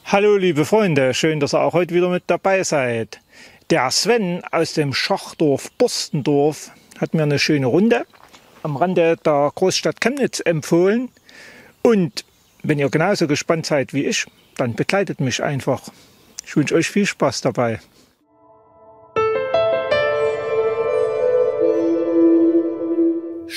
Hallo liebe Freunde, schön, dass ihr auch heute wieder mit dabei seid. Der Sven aus dem Schachdorf Borstendorf hat mir eine schöne Runde am Rande der Großstadt Chemnitz empfohlen. Und wenn ihr genauso gespannt seid wie ich, dann begleitet mich einfach. Ich wünsche euch viel Spaß dabei.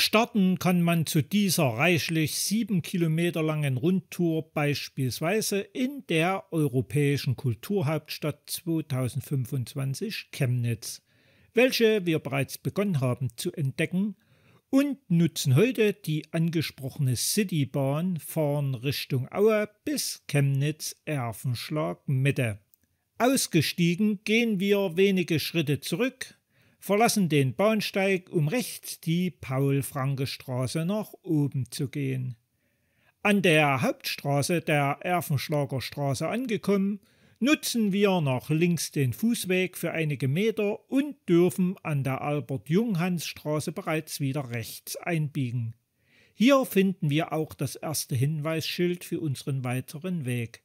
Starten kann man zu dieser reichlich 7 Kilometer langen Rundtour beispielsweise in der europäischen Kulturhauptstadt 2025 Chemnitz, welche wir bereits begonnen haben zu entdecken, und nutzen heute die angesprochene Citybahn, fahren Richtung Aue bis Chemnitz-Erfenschlag Mitte. Ausgestiegen gehen wir wenige Schritte zurück, verlassen den Bahnsteig, um rechts die Paul-Franke-Straße nach oben zu gehen. An der Hauptstraße der Erfenschlager Straße angekommen, nutzen wir nach links den Fußweg für einige Meter und dürfen an der Albert-Junghans-Straße bereits wieder rechts einbiegen. Hier finden wir auch das erste Hinweisschild für unseren weiteren Weg,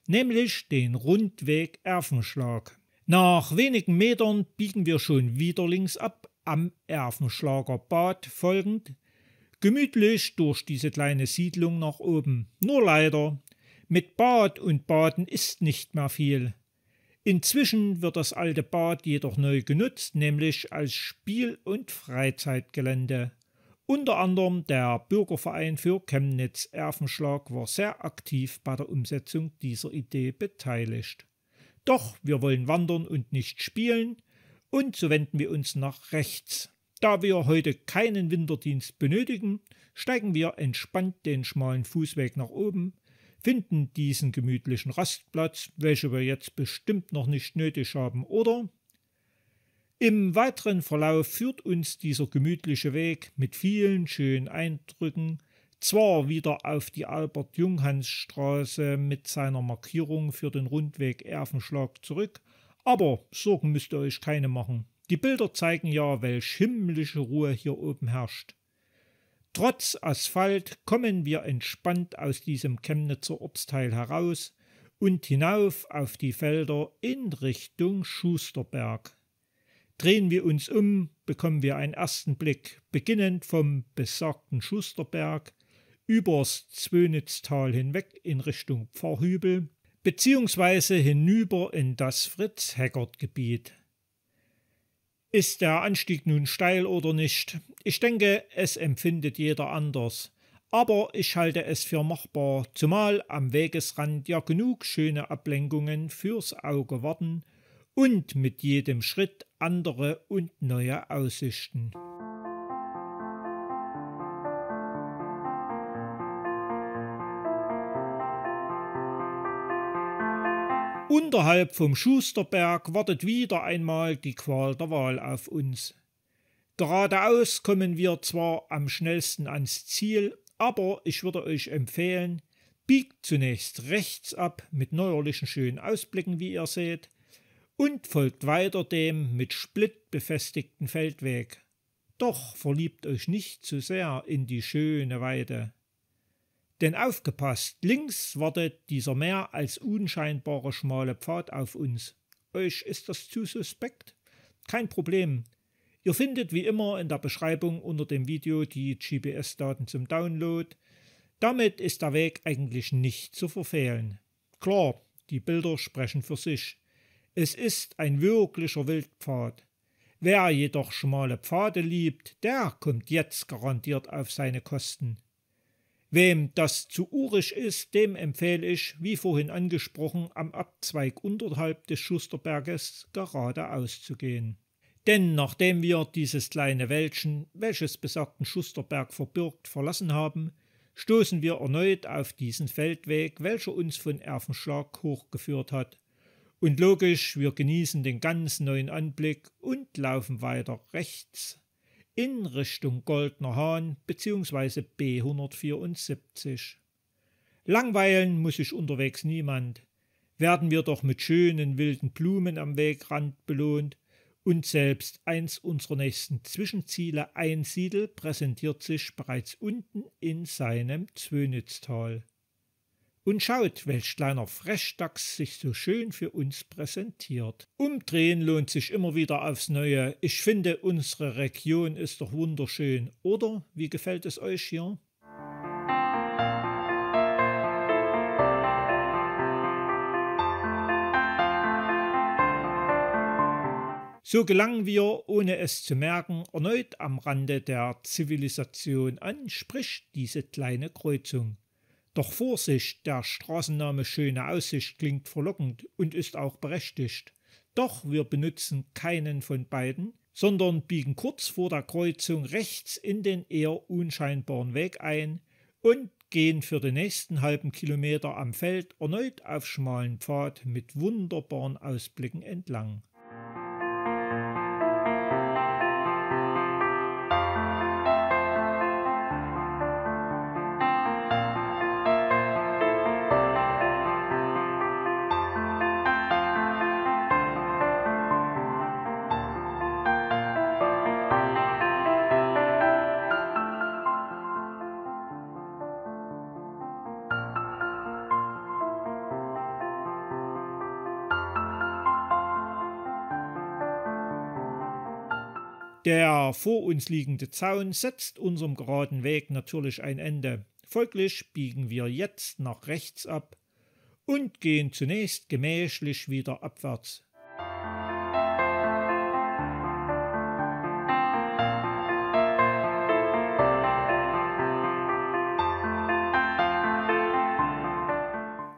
nämlich den Rundweg Erfenschlag. Nach wenigen Metern biegen wir schon wieder links ab, am Erfenschlager Bad folgend, gemütlich durch diese kleine Siedlung nach oben. Nur leider, mit Bad und Baden ist nicht mehr viel. Inzwischen wird das alte Bad jedoch neu genutzt, nämlich als Spiel- und Freizeitgelände. Unter anderem der Bürgerverein für Chemnitz-Erfenschlag war sehr aktiv bei der Umsetzung dieser Idee beteiligt. Doch wir wollen wandern und nicht spielen, und so wenden wir uns nach rechts. Da wir heute keinen Winterdienst benötigen, steigen wir entspannt den schmalen Fußweg nach oben, finden diesen gemütlichen Rastplatz, welchen wir jetzt bestimmt noch nicht nötig haben, oder? Im weiteren Verlauf führt uns dieser gemütliche Weg mit vielen schönen Eindrücken zwar wieder auf die Albert-Junghans-Straße mit seiner Markierung für den Rundweg Erfenschlag zurück, aber Sorgen müsst ihr euch keine machen. Die Bilder zeigen ja, welch himmlische Ruhe hier oben herrscht. Trotz Asphalt kommen wir entspannt aus diesem Chemnitzer Ortsteil heraus und hinauf auf die Felder in Richtung Schusterberg. Drehen wir uns um, bekommen wir einen ersten Blick, beginnend vom besagten Schusterberg, übers Zwönitztal hinweg in Richtung Pfarrhübel, beziehungsweise hinüber in das Fritz-Heckert-Gebiet. Ist der Anstieg nun steil oder nicht? Ich denke, es empfindet jeder anders. Aber ich halte es für machbar, zumal am Wegesrand ja genug schöne Ablenkungen fürs Auge warten und mit jedem Schritt andere und neue Aussichten. Unterhalb vom Schusterberg wartet wieder einmal die Qual der Wahl auf uns. Geradeaus kommen wir zwar am schnellsten ans Ziel, aber ich würde euch empfehlen, biegt zunächst rechts ab mit neuerlichen schönen Ausblicken, wie ihr seht, und folgt weiter dem mit Split befestigten Feldweg. Doch verliebt euch nicht zu sehr in die schöne Weide. Denn aufgepasst, links wartet dieser mehr als unscheinbare schmale Pfad auf uns. Euch ist das zu suspekt? Kein Problem. Ihr findet wie immer in der Beschreibung unter dem Video die GPS-Daten zum Download. Damit ist der Weg eigentlich nicht zu verfehlen. Klar, die Bilder sprechen für sich. Es ist ein wirklicher Wildpfad. Wer jedoch schmale Pfade liebt, der kommt jetzt garantiert auf seine Kosten. Wem das zu urig ist, dem empfehle ich, wie vorhin angesprochen, am Abzweig unterhalb des Schusterberges geradeaus zu gehen. Denn nachdem wir dieses kleine Wäldchen, welches besagten Schusterberg verbirgt, verlassen haben, stoßen wir erneut auf diesen Feldweg, welcher uns von Erfenschlag hochgeführt hat. Und logisch, wir genießen den ganz neuen Anblick und laufen weiter rechts in Richtung Goldner Hahn bzw. B174. Langweilen muss sich unterwegs niemand. Werden wir doch mit schönen wilden Blumen am Wegrand belohnt und selbst eins unserer nächsten Zwischenziele, Einsiedel, präsentiert sich bereits unten in seinem Zwönitztal. Und schaut, welch kleiner Frechdachs sich so schön für uns präsentiert. Umdrehen lohnt sich immer wieder aufs Neue. Ich finde, unsere Region ist doch wunderschön. Oder wie gefällt es euch hier? So gelangen wir, ohne es zu merken, erneut am Rande der Zivilisation an, sprich diese kleine Kreuzung. Doch Vorsicht, der Straßenname Schöne Aussicht klingt verlockend und ist auch berechtigt. Doch wir benutzen keinen von beiden, sondern biegen kurz vor der Kreuzung rechts in den eher unscheinbaren Weg ein und gehen für den nächsten halben Kilometer am Feld erneut auf schmalen Pfad mit wunderbaren Ausblicken entlang. Der vor uns liegende Zaun setzt unserem geraden Weg natürlich ein Ende. Folglich biegen wir jetzt nach rechts ab und gehen zunächst gemächlich wieder abwärts.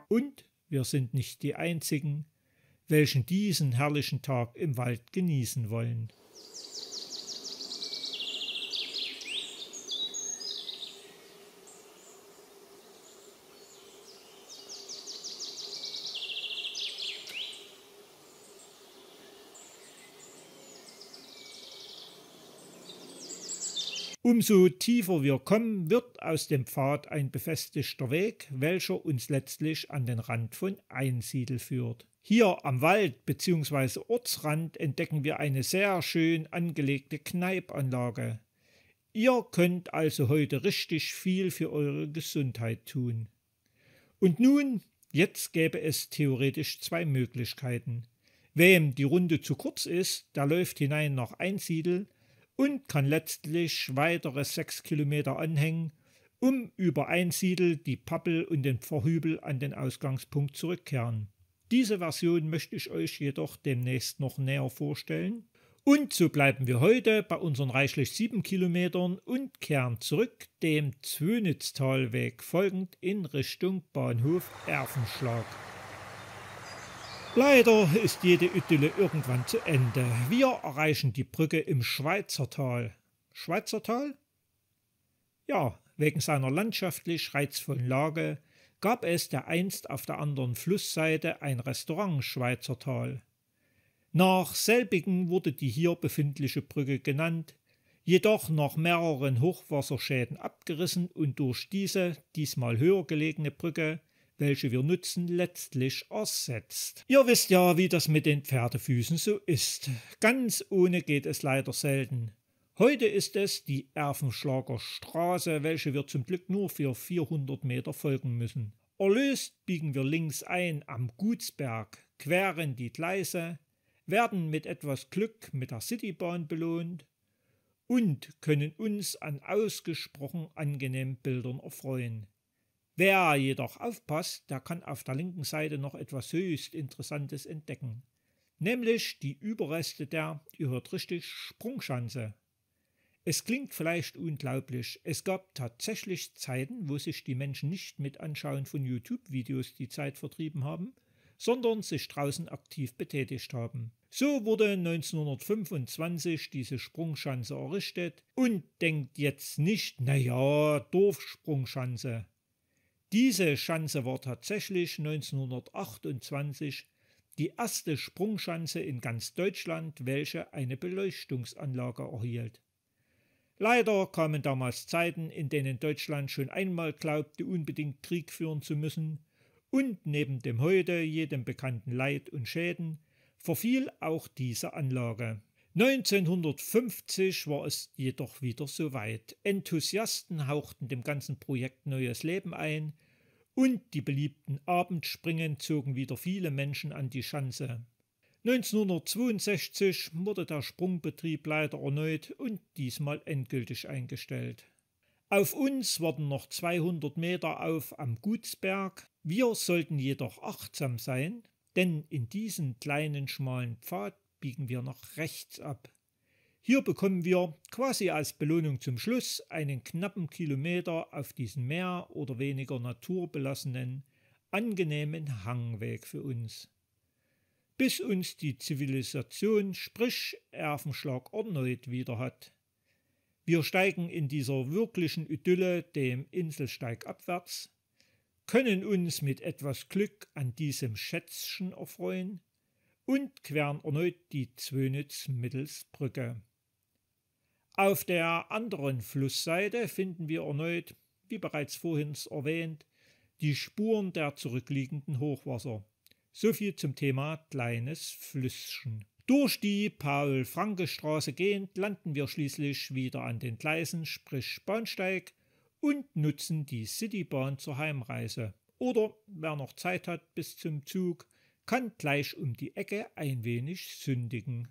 Und wir sind nicht die Einzigen, welchen diesen herrlichen Tag im Wald genießen wollen. Umso tiefer wir kommen, wird aus dem Pfad ein befestigter Weg, welcher uns letztlich an den Rand von Einsiedel führt. Hier am Wald bzw. Ortsrand entdecken wir eine sehr schön angelegte Kneipanlage. Ihr könnt also heute richtig viel für eure Gesundheit tun. Und nun, jetzt gäbe es theoretisch zwei Möglichkeiten. Wem die Runde zu kurz ist, der läuft hinein nach Einsiedel und kann letztlich weitere 6 Kilometer anhängen, um über Einsiedel, die Pappel und den Pfarrhübel an den Ausgangspunkt zurückkehren. Diese Version möchte ich euch jedoch demnächst noch näher vorstellen. Und so bleiben wir heute bei unseren reichlich 7 Kilometern und kehren zurück dem Zwönitztalweg folgend in Richtung Bahnhof Erfenschlag. Leider ist jede Idylle irgendwann zu Ende. Wir erreichen die Brücke im Schweizertal. Schweizertal? Ja, wegen seiner landschaftlich reizvollen Lage gab es dereinst auf der anderen Flussseite ein Restaurant Schweizertal. Nach selbigen wurde die hier befindliche Brücke genannt, jedoch nach mehreren Hochwasserschäden abgerissen und durch diese diesmal höher gelegene Brücke, welche wir nutzen, letztlich ersetzt. Ihr wisst ja, wie das mit den Pferdefüßen so ist. Ganz ohne geht es leider selten. Heute ist es die Erfenschlager Straße, welche wir zum Glück nur für 400 Meter folgen müssen. Erlöst biegen wir links ein am Gutsberg, queren die Gleise, werden mit etwas Glück mit der Citybahn belohnt und können uns an ausgesprochen angenehmen Bildern erfreuen. Wer jedoch aufpasst, der kann auf der linken Seite noch etwas höchst Interessantes entdecken, nämlich die Überreste der, ihr hört richtig, Sprungschanze. Es klingt vielleicht unglaublich, es gab tatsächlich Zeiten, wo sich die Menschen nicht mit Anschauen von YouTube-Videos die Zeit vertrieben haben, sondern sich draußen aktiv betätigt haben. So wurde 1925 diese Sprungschanze errichtet und denkt jetzt nicht, naja, Dorfsprungschanze. Diese Schanze war tatsächlich 1928 die erste Sprungschanze in ganz Deutschland, welche eine Beleuchtungsanlage erhielt. Leider kamen damals Zeiten, in denen Deutschland schon einmal glaubte, unbedingt Krieg führen zu müssen, und neben dem heute jedem bekannten Leid und Schäden verfiel auch diese Anlage. 1950 war es jedoch wieder soweit. Enthusiasten hauchten dem ganzen Projekt neues Leben ein und die beliebten Abendspringen zogen wieder viele Menschen an die Schanze. 1962 wurde der Sprungbetrieb leider erneut und diesmal endgültig eingestellt. Auf uns warten noch 200 Meter auf am Gutsberg. Wir sollten jedoch achtsam sein, denn in diesen kleinen schmalen Pfad biegen wir nach rechts ab. Hier bekommen wir quasi als Belohnung zum Schluss einen knappen Kilometer auf diesen mehr oder weniger naturbelassenen, angenehmen Hangweg für uns. Bis uns die Zivilisation, sprich Erfenschlag, erneut wieder hat. Wir steigen in dieser wirklichen Idylle dem Inselsteig abwärts, können uns mit etwas Glück an diesem Schätzchen erfreuen und queren erneut die Zwönitz mittels Brücke. Auf der anderen Flussseite finden wir erneut, wie bereits vorhin erwähnt, die Spuren der zurückliegenden Hochwasser. Soviel zum Thema kleines Flüsschen. Durch die Paul-Franke-Straße gehend landen wir schließlich wieder an den Gleisen, sprich Bahnsteig, und nutzen die Citybahn zur Heimreise. Oder wer noch Zeit hat bis zum Zug, kann gleich um die Ecke ein wenig sündigen.